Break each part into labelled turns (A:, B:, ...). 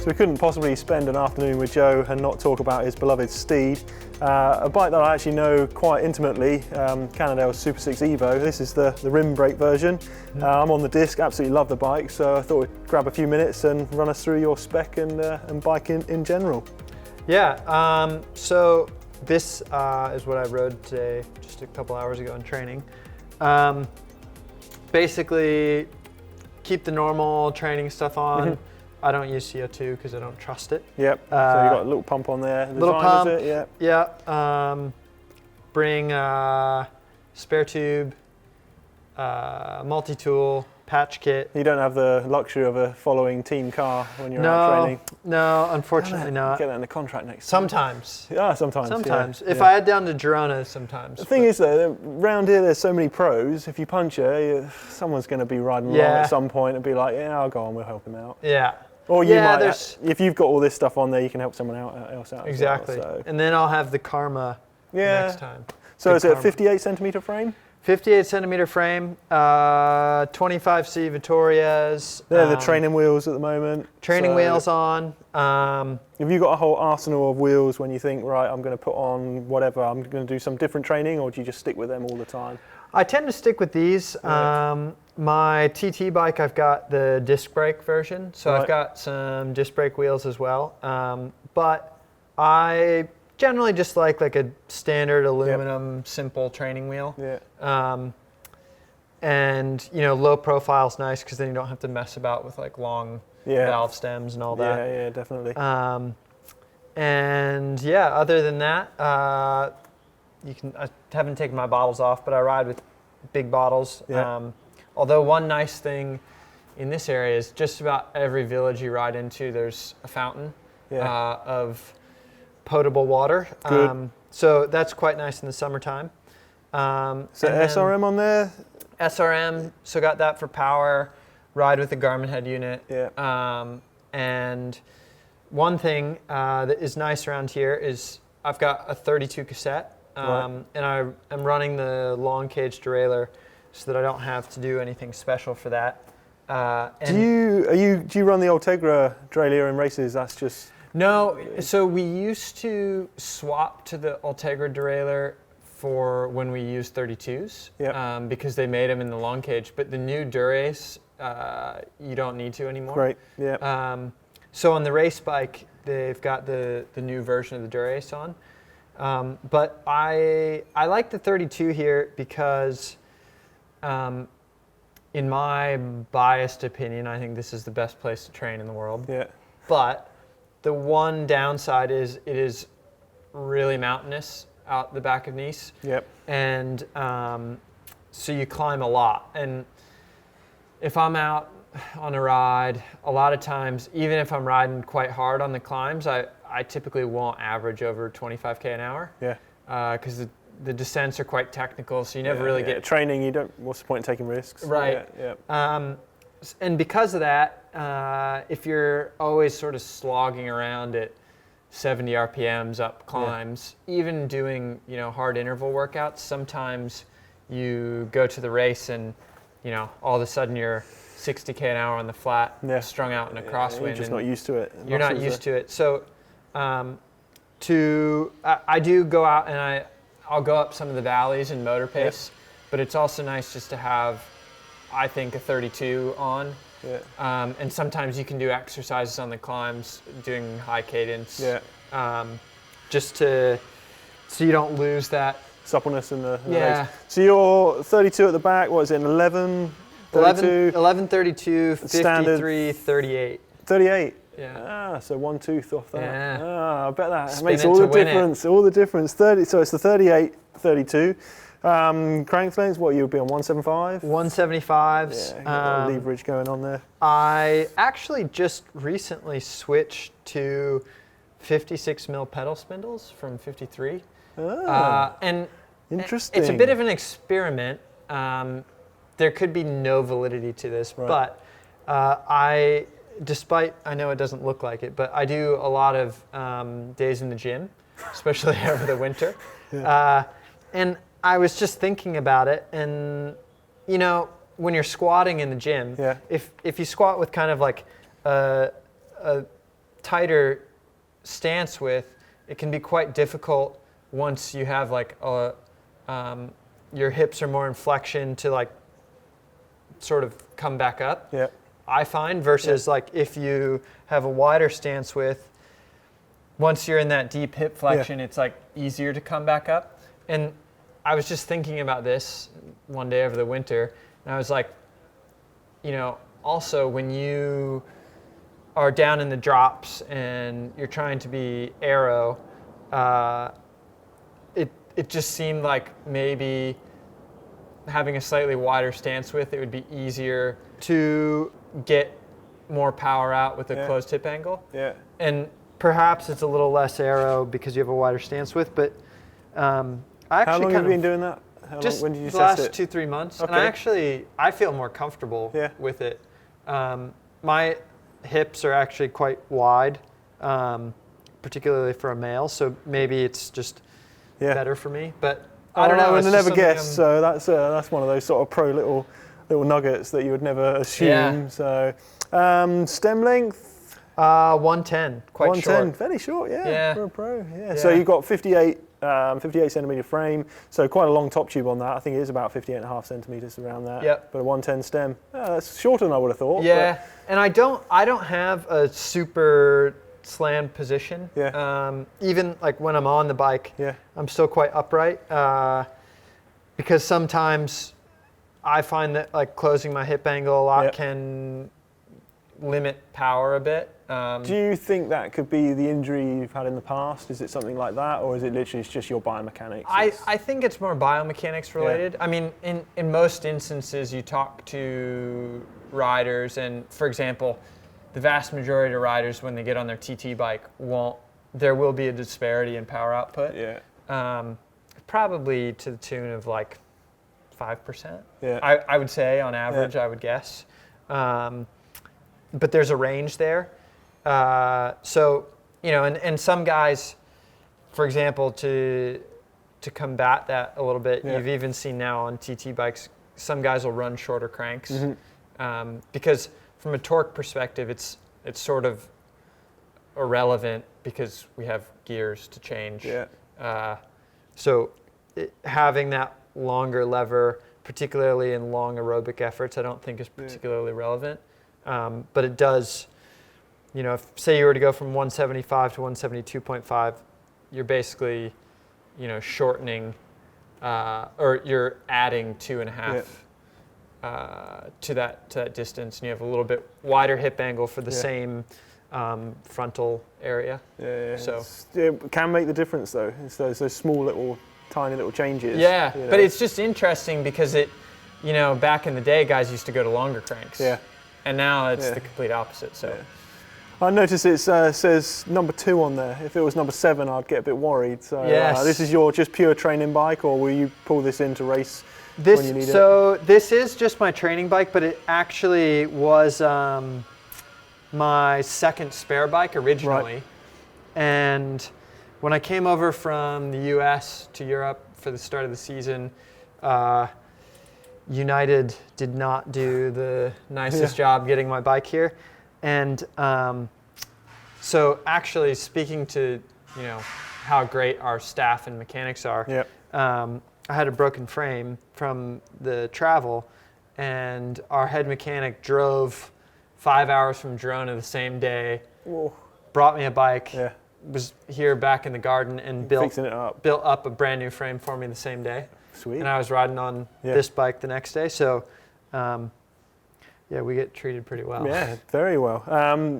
A: we couldn't possibly spend an afternoon with Joe and not talk about his beloved Steed, a bike that I actually know quite intimately, Cannondale SuperSix EVO. This is the rim brake version. I'm on the disc, absolutely love the bike, so I thought we'd grab a few minutes and run us through your spec and bike in general.
B: Yeah, so this is what I rode today, just a couple hours ago in training. Basically, keep the normal training stuff on. I don't use CO2 because I don't trust it.
A: Yep, so you got a little pump on there.
B: Little pump,
A: is it?
B: yeah. Bring spare tube, multi-tool, patch kit.
A: You don't have the luxury of a following team car when you're out training?
B: No, unfortunately not.
A: Get that in the contract next time.
B: Sometimes.
A: Yeah, sometimes.
B: Sometimes.
A: Yeah,
B: if I head down to Girona, sometimes.
A: The thing is though, around here there's so many pros, if you puncture, someone's going to be riding along at some point and be like, yeah, I'll go on, we'll help him out.
B: Yeah.
A: Or you might, if you've got all this stuff on there, you can help someone else out.
B: Exactly.
A: As well, so.
B: And then I'll have the Karma next time.
A: So is it a 58 centimeter frame?
B: 58 centimeter frame, 25C Vittorias.
A: They're the training wheels at the moment.
B: Training wheels on.
A: Have you got a whole arsenal of wheels when you think, right, I'm going to put on whatever, I'm going to do some different training, or do you just stick with them all the time?
B: I tend to stick with these. My TT bike, I've got the disc brake version, so I've got some disc brake wheels as well. But I generally just like a standard aluminum simple training wheel. And low profile's nice because then you don't have to mess about with long valve stems and all that.
A: Yeah, definitely.
B: And yeah, other than that, I haven't taken my bottles off, but I ride with big bottles. Although one nice thing in this area is just about every village you ride into, there's a fountain of potable water. So that's quite nice in the summertime.
A: So SRM on there?
B: SRM, so got that for power, ride with the Garmin head unit. And one thing that is nice around here is I've got a 32 cassette, and I'm running the long cage derailleur so that I don't have to do anything special for that.
A: Do you run the Ultegra derailleur in races? That's just...
B: No, so we used to swap to the Ultegra derailleur for when we used 32s, because they made them in the long cage, but the new Durace, you don't need to anymore.
A: Great, yeah.
B: So on the race bike, they've got the new version of the Durace on. But I like the 32 here because, in my biased opinion, I think this is the best place to train in the world.
A: Yeah.
B: But the one downside is it is really mountainous out the back of Nice. And so you climb a lot. And if I'm out on a ride, a lot of times, even if I'm riding quite hard on the climbs, I typically won't average over 25K an hour. Because the descents are quite technical, so you never really get...
A: Training, what's the point in taking risks?
B: Right. And because of that, if you're always sort of slogging around at 70 RPMs up climbs, even doing hard interval workouts, sometimes you go to the race and all of a sudden you're 60K an hour on the flat, strung out in a crosswind.
A: You're just not used to it.
B: You're not used to it. So I do go out and I'll go up some of the valleys and motor pace, but it's also nice just to have, I think, a 32 on. And sometimes you can do exercises on the climbs, doing high cadence, just so you don't lose that
A: suppleness in the race. So you're 32 at the back. What is it? 11, 32?
B: 11, 32, 53,
A: standard
B: 38.
A: 38. So one tooth off that. I bet that makes all the difference. All the difference. 30. So it's the 38, 32. Crank lengths, what, you would be on 175?
B: 175s.
A: Yeah, got a leverage going on there.
B: I actually just recently switched to 56mm pedal spindles from 53. And
A: interesting.
B: It's a bit of an experiment. There could be no validity to this, but I know it doesn't look like it, but I do a lot of days in the gym, especially over the winter. And I was just thinking about it, and when you're squatting in the gym, if you squat with kind of like a tighter stance width, it can be quite difficult once you have like your hips are more in flexion to like sort of come back up.
A: Yeah.
B: I find versus like if you have a wider stance width, once you're in that deep hip flexion, it's like easier to come back up. And I was just thinking about this one day over the winter, and I was like, you know, also when you are down in the drops and you're trying to be aero, it just seemed like maybe having a slightly wider stance width, it would be easier to get more power out with a closed hip angle.
A: Yeah.
B: And perhaps it's a little less aero because you have a wider stance width, but I actually
A: How long have you been doing that?
B: Just
A: when did you
B: the last
A: test it?
B: 2-3 months.
A: Okay.
B: And I feel more comfortable with it. My hips are actually quite wide, particularly for a male, so maybe it's just better for me. But I don't know.
A: I would never guess. So that's one of those sort of pro little nuggets that you would never assume.
B: Yeah.
A: So stem length.
B: 110, quite
A: 110,
B: short.
A: fairly short, for a pro. Yeah.
B: Yeah.
A: So you've got 58 centimetre frame, so quite a long top tube on that. I think it is about 58.5 centimetres around that.
B: Yep.
A: But a 110 stem, that's shorter than I would have thought.
B: Yeah,
A: but
B: and I don't have a super slammed position.
A: Yeah.
B: Even like when I'm on the bike, I'm still quite upright because sometimes I find that like closing my hip angle a lot can limit power a bit.
A: Do you think that could be the injury you've had in the past? Is it something like that, or is it literally just your biomechanics?
B: I think it's more biomechanics related. I mean, in most instances, you talk to riders, and for example, the vast majority of riders, when they get on their TT bike, there will be a disparity in power output.
A: Yeah.
B: Probably to the tune of like 5%.
A: Yeah.
B: I would say on average, I would guess. But there's a range there. So, you know, and some guys, for example, to combat that a little bit, you've even seen now on TT bikes, some guys will run shorter cranks because from a torque perspective, it's sort of irrelevant because we have gears to change.
A: Yeah.
B: So having that longer lever, particularly in long aerobic efforts, I don't think is particularly relevant. But it does, you know, if say you were to go from 175 to 172.5, you're basically, you know, shortening, or you're adding 2.5 to that distance, and you have a little bit wider hip angle for the same frontal area.
A: Yeah.
B: So
A: it can make the difference though. It's those small tiny little changes.
B: Yeah,
A: you know.
B: but it's just interesting because you know, back in the day, guys used to go to longer cranks.
A: Yeah.
B: And now it's the complete opposite. So,
A: I noticed it says number 2 on there. If it was number 7, I'd get a bit worried. So this is your just pure training bike, or will you pull this in to race when you need it?
B: So this is just my training bike, but it actually was my second spare bike originally.
A: Right.
B: And when I came over from the US to Europe for the start of the season, United did not do the nicest job getting my bike here. And so actually speaking to, you know, how great our staff and mechanics are, I had a broken frame from the travel, and our head mechanic drove 5 hours from Girona the same day, brought me a bike, was here back in the garden and built up a brand new frame for me the same day.
A: Sweet.
B: And I was riding on this bike the next day. So, we get treated pretty well.
A: Yeah, very well.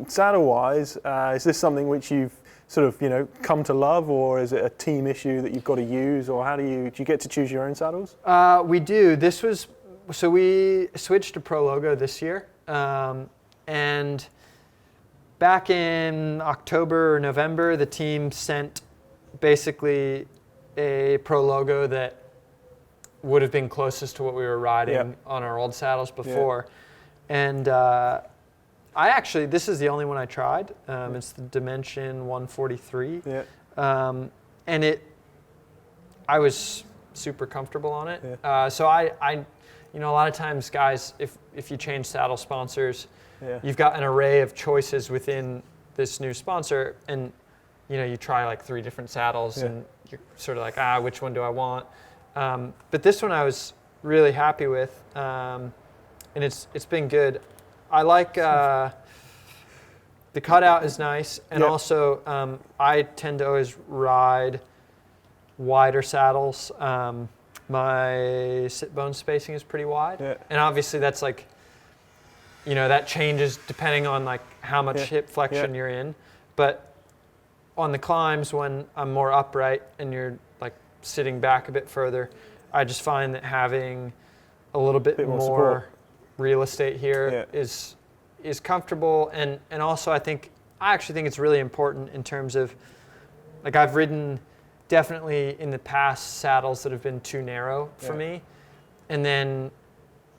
A: Saddle-wise, is this something which you've sort of, you know, come to love, or is it a team issue that you've got to use, or do you get to choose your own saddles?
B: We do. So we switched to Pro Logo this year, and back in October or November, the team sent basically a Pro Logo that would have been closest to what we were riding on our old saddles before. And this is the only one I tried. It's the Dimension 143. And I was super comfortable on it. So I you know, a lot of times, guys, if you change saddle sponsors, you've got an array of choices within this new sponsor, and you try like 3 different saddles, and you're sort of like, which one do I want? But this one I was really happy with, and it's been good. I like the cutout is nice, and also I tend to always ride wider saddles. My sit bone spacing is pretty wide, and obviously that's like, that changes depending on like how much hip flexion you're in. But on the climbs, when I'm more upright and you're like sitting back a bit further, I just find that having a little bit more real estate here is comfortable, and also I actually think it's really important in terms of, like, I've ridden definitely in the past saddles that have been too narrow for me, and then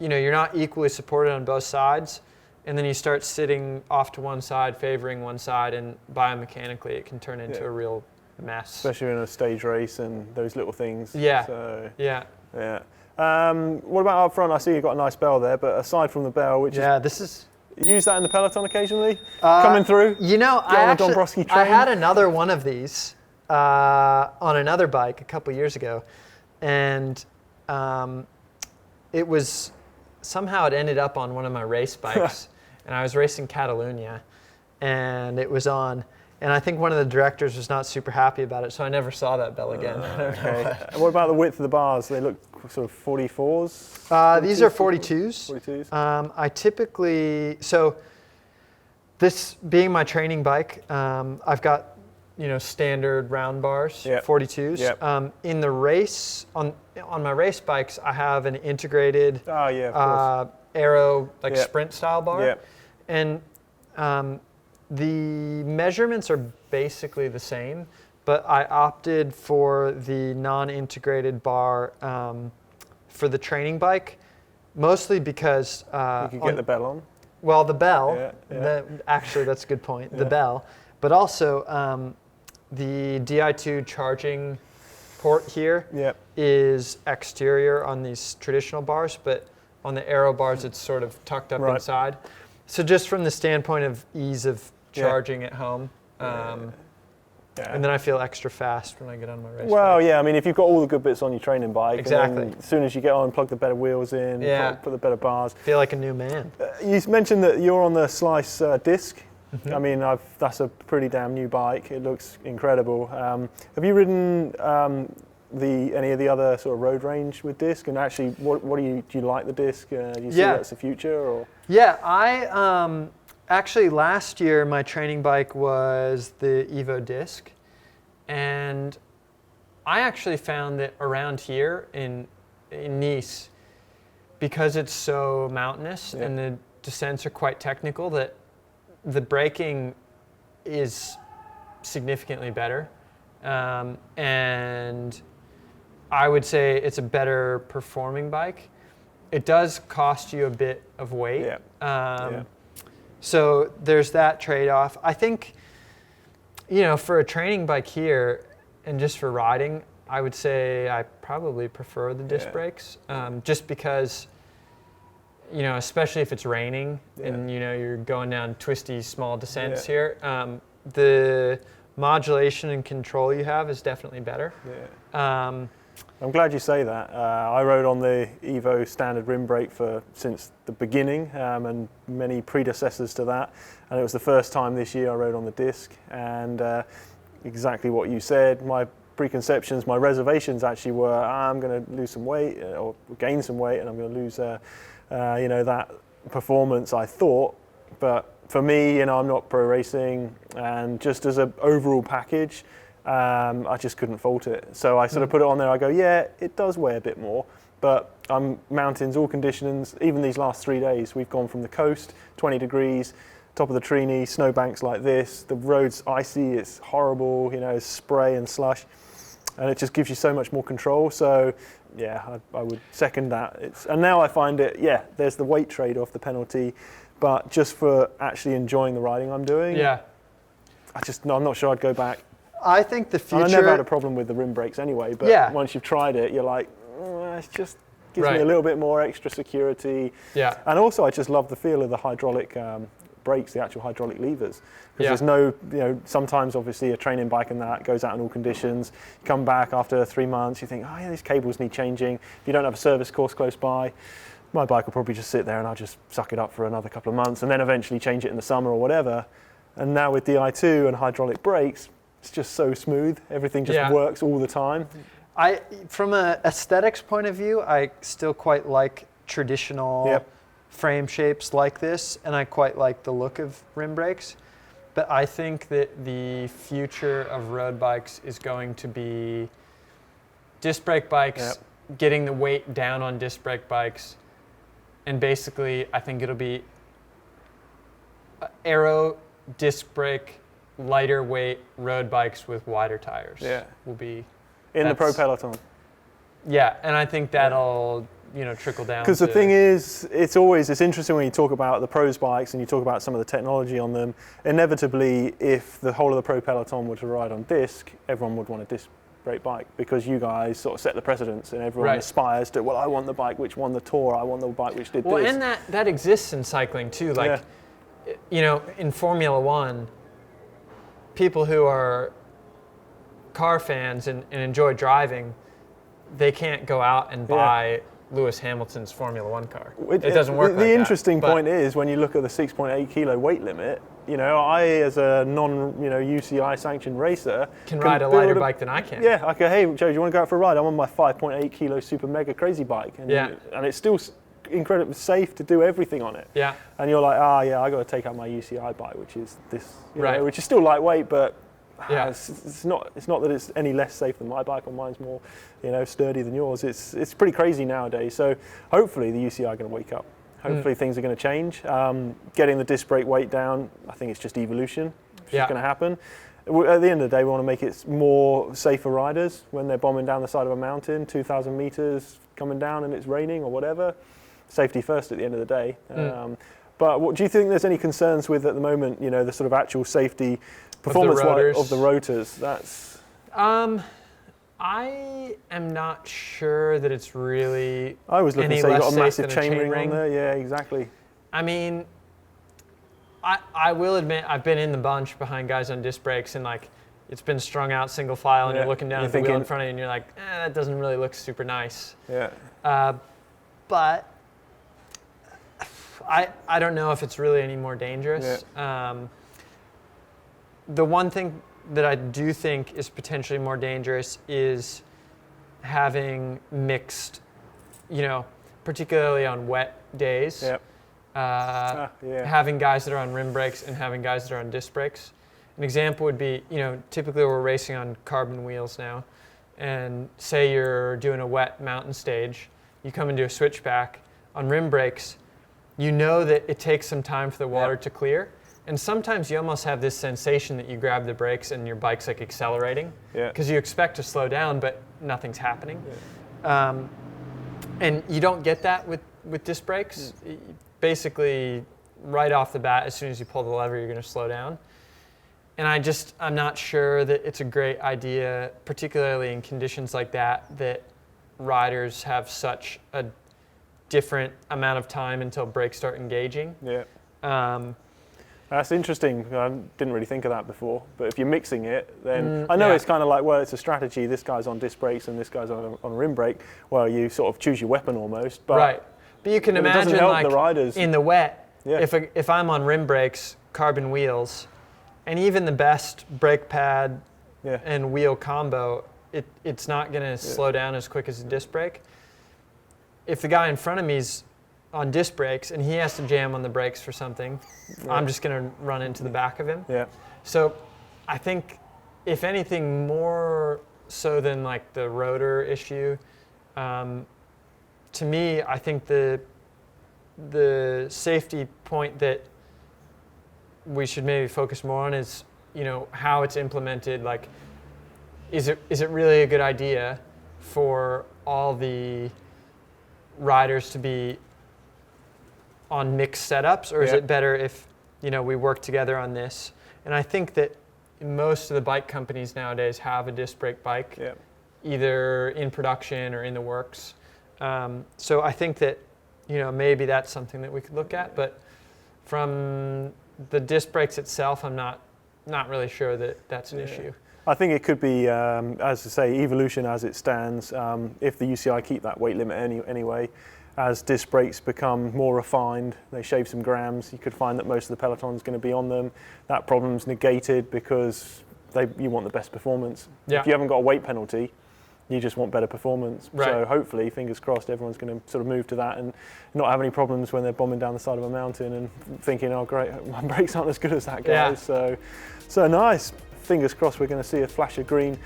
B: you're not equally supported on both sides, and then you start sitting off to one side, favoring one side, and biomechanically it can turn into a real mess. Especially
A: in a stage race and those little things.
B: Yeah.
A: So,
B: yeah.
A: What about up front? I see you've got a nice bell there, but aside from the bell,
B: this is.
A: You use that in the peloton occasionally? Coming through?
B: I had another one of these on another bike a couple years ago, and somehow it ended up on one of my race bikes, and I was racing Catalonia, and it was on, and I think one of the directors was not super happy about it, so I never saw that bell again.
A: Okay. What about the width of the bars? They look sort of 44s?
B: These are 42s.
A: 42s.
B: I typically, so this being my training bike, I've got standard round bars, 42s.
A: Yep.
B: In the race, on my race bikes, I have an integrated aero, sprint style bar.
A: Yep.
B: And the measurements are basically the same, but I opted for the non-integrated bar for the training bike, mostly because
A: you could get the bell on.
B: Well, the bell. Actually, that's a good point. The bell, but also the Di2 charging port here is exterior on these traditional bars, but on the aero bars, it's sort of tucked up inside. So just from the standpoint of ease of charging at home, and then I feel extra fast when I get on my race bike.
A: Well, I mean, if you've got all the good bits on your training bike,
B: exactly.
A: And then as soon as you get on, plug the better wheels in, put the better bars.
B: Feel like a new man.
A: You mentioned that you're on the Slice disc. Mm-hmm. I mean, that's a pretty damn new bike. It looks incredible. Have you ridden any of the other sort of road range with disc? And actually, do you like the disc? Do you see that's the future? Or?
B: Yeah, I actually last year my training bike was the Evo disc, and I actually found that around here in Nice, because it's so mountainous and the descents are quite technical, that the braking is significantly better, and I would say it's a better performing bike. It does cost you a bit of weight. So there's that trade-off. I think, for a training bike here and just for riding, I would say I probably prefer the disc brakes, just because, especially if it's raining and, you're going down twisty, small descents here, the modulation and control you have is definitely better.
A: I'm glad you say that. I rode on the Evo standard rim brake since the beginning, and many predecessors to that. And it was the first time this year I rode on the disc. And exactly what you said, my preconceptions, my reservations actually were, I'm going to lose some weight or gain some weight, and I'm going to lose, that performance I thought. But for me, I'm not pro racing, and just as an overall package, I just couldn't fault it. So I sort of put it on there. I go, it does weigh a bit more, but mountains, all conditions, even these last 3 days, we've gone from the coast, 20 degrees, top of the Trini, snowbanks like this, the road's icy, it's horrible, spray and slush, and it just gives you so much more control. So I would second that. And now I find it, there's the weight trade-off, the penalty, but just for actually enjoying the riding I'm doing, I'm not sure I'd go back.
B: I think the future...
A: And I never had a problem with the rim brakes anyway, but once you've tried it, you're like, it just gives me a little bit more extra security.
B: Yeah.
A: And also, I just love the feel of the hydraulic brakes, the actual hydraulic levers. Because there's no, sometimes obviously a training bike and that goes out in all conditions. You come back after 3 months, you think, oh yeah, these cables need changing. If you don't have a service course close by, my bike will probably just sit there and I'll just suck it up for another couple of months and then eventually change it in the summer or whatever. And now with Di2 and hydraulic brakes, it's just so smooth. Everything just works all the time.
B: From an aesthetics point of view, I still quite like traditional frame shapes like this, and I quite like the look of rim brakes. But I think that the future of road bikes is going to be disc brake bikes, getting the weight down on disc brake bikes, and basically I think it'll be aero disc brake, lighter weight road bikes with wider tires. Will be
A: in the pro peloton.
B: Yeah, and I think that'll trickle down.
A: Because the thing is, it's interesting when you talk about the pros bikes and you talk about some of the technology on them. Inevitably, if the whole of the pro peloton were to ride on disc, everyone would want a disc brake bike, because you guys sort of set the precedence and everyone aspires to, well, I want the bike which won the Tour, I want the bike which did this.
B: Well, and that exists in cycling too. Like, in Formula One, people who are car fans and enjoy driving, they can't go out and buy Lewis Hamilton's Formula One car. It doesn't work like that.
A: The interesting point is, when you look at the 6.8 kilo weight limit, I, as a UCI sanctioned racer,
B: can ride a lighter bike than I can.
A: Yeah, I go, hey, Joe, do you want to go out for a ride? I'm on my 5.8 kilo super mega crazy bike. And and it's still incredibly safe to do everything on it. Yeah. And you're like, I got to take out my UCI bike, which is this, which is still lightweight, but it's not that it's any less safe than my bike, or mine's more, sturdy than yours. It's pretty crazy nowadays. So hopefully the UCI are going to wake up. Hopefully things are going to change. Getting the disc brake weight down, I think it's just evolution. It's just going to happen. At the end of the day, we want to make it more safe for riders when they're bombing down the side of a mountain, 2,000 meters coming down and it's raining or whatever. Safety first at the end of the day. But do you think there's any concerns with, at the moment, the sort of actual safety performance of the rotors? That's.
B: I am not sure that it's really.
A: I was looking to say you got a massive chainring on there. Yeah, exactly.
B: I mean, I will admit I've been in the bunch behind guys on disc brakes, and it's been strung out single file, and you're looking down at the wheel in front of you, and you're like, that doesn't really look super nice. Yeah. But I don't know if it's really any more dangerous. Yeah. The one thing that I do think is potentially more dangerous is having mixed, particularly on wet days, having guys that are on rim brakes and having guys that are on disc brakes. An example would be, typically we're racing on carbon wheels now, and say you're doing a wet mountain stage, you come into a switchback on rim brakes, that it takes some time for the water to clear. And sometimes you almost have this sensation that you grab the brakes and your bike's accelerating, because you expect to slow down, but nothing's happening. And you don't get that with disc brakes. Basically, right off the bat, as soon as you pull the lever, you're going to slow down. And I'm not sure that it's a great idea, particularly in conditions like that riders have such a different amount of time until brakes start engaging.
A: That's interesting. I didn't really think of that before. But if you're mixing it, then I know it's kind of like, well, it's a strategy. This guy's on disc brakes and this guy's on a rim brake. Well, you sort of choose your weapon almost. But
B: But you can imagine, the riders. In the wet, if I'm on rim brakes, carbon wheels, and even the best brake pad and wheel combo, it's not going to slow down as quick as a disc brake. If the guy in front of me's on disc brakes and he has to jam on the brakes for something, I'm just going to run into the back of him. So I think, if anything, more so than the rotor issue, to me, I think the safety point that we should maybe focus more on is, how it's implemented. Is it really a good idea for all the riders to be on mixed setups, or is it better if we work together on this? And I think that most of the bike companies nowadays have a disc brake bike, either in production or in the works. So I think that maybe that's something that we could look at. But from the disc brakes itself, I'm not really sure that that's an issue.
A: I think it could be, as I say, evolution as it stands. If the UCI keep that weight limit anyway, as disc brakes become more refined, they shave some grams, you could find that most of the peloton's going to be on them. That problem's negated because you want the best performance.
B: Yeah.
A: If you haven't got a weight penalty, you just want better performance.
B: Right.
A: So hopefully, fingers crossed, everyone's going to sort of move to that and not have any problems when they're bombing down the side of a mountain and thinking, oh great, my brakes aren't as good as that guy's.
B: Yeah.
A: So nice. Fingers crossed we're going to see a flash of green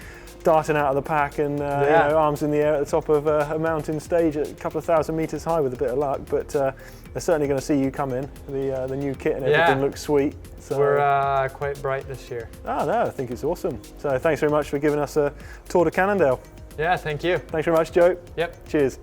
A: darting out of the pack and you know, arms in the air at the top of a mountain stage at a couple of 1,000 metres high with a bit of luck. But they're certainly going to see you come in. The new kit and everything looks sweet. So
B: we're quite bright this year.
A: Oh no, I think it's awesome. So thanks very much for giving us a tour to Cannondale.
B: Yeah, thank you.
A: Thanks very much, Joe.
B: Yep.
A: Cheers.